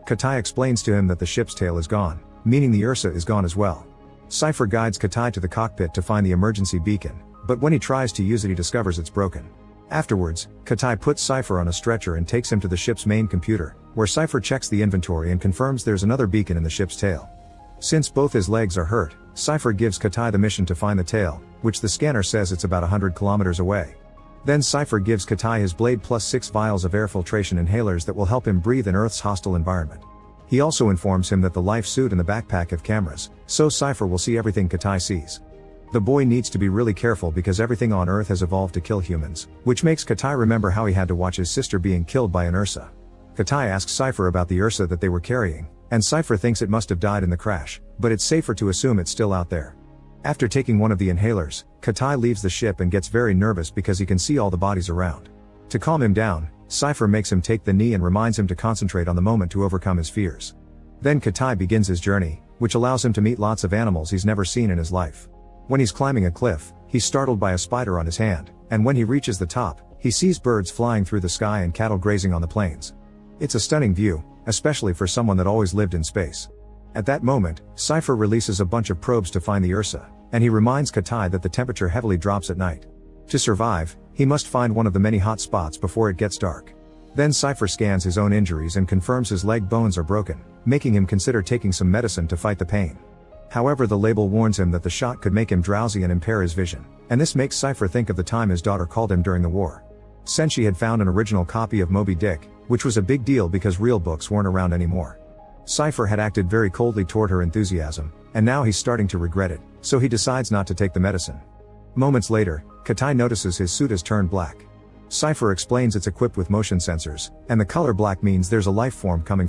Katai explains to him that the ship's tail is gone, meaning the Ursa is gone as well. Cypher guides Katai to the cockpit to find the emergency beacon, but when he tries to use it he discovers it's broken. Afterwards, Katai puts Cypher on a stretcher and takes him to the ship's main computer, where Cypher checks the inventory and confirms there's another beacon in the ship's tail. Since both his legs are hurt, Cypher gives Katai the mission to find the tail, which the scanner says it's about 100 kilometers away. Then Cypher gives Katai his blade plus 6 vials of air filtration inhalers that will help him breathe in Earth's hostile environment. He also informs him that the life suit and the backpack have cameras, so Cypher will see everything Katai sees. The boy needs to be really careful because everything on Earth has evolved to kill humans, which makes Katai remember how he had to watch his sister being killed by an Ursa. Katai asks Cypher about the Ursa that they were carrying, and Cypher thinks it must have died in the crash, but it's safer to assume it's still out there. After taking one of the inhalers, Katai leaves the ship and gets very nervous because he can see all the bodies around. To calm him down, Cypher makes him take the knee and reminds him to concentrate on the moment to overcome his fears. Then Katai begins his journey, which allows him to meet lots of animals he's never seen in his life. When he's climbing a cliff, he's startled by a spider on his hand, and when he reaches the top, he sees birds flying through the sky and cattle grazing on the plains. It's a stunning view, especially for someone that always lived in space. At that moment, Cypher releases a bunch of probes to find the Ursa, and he reminds Katai that the temperature heavily drops at night. To survive, he must find one of the many hot spots before it gets dark. Then Cypher scans his own injuries and confirms his leg bones are broken, making him consider taking some medicine to fight the pain. However, the label warns him that the shot could make him drowsy and impair his vision, and this makes Cypher think of the time his daughter called him during the war. Senshi had found an original copy of Moby Dick, which was a big deal because real books weren't around anymore. Cypher had acted very coldly toward her enthusiasm, and now he's starting to regret it, so he decides not to take the medicine. Moments later, Katai notices his suit has turned black. Cypher explains it's equipped with motion sensors, and the color black means there's a life form coming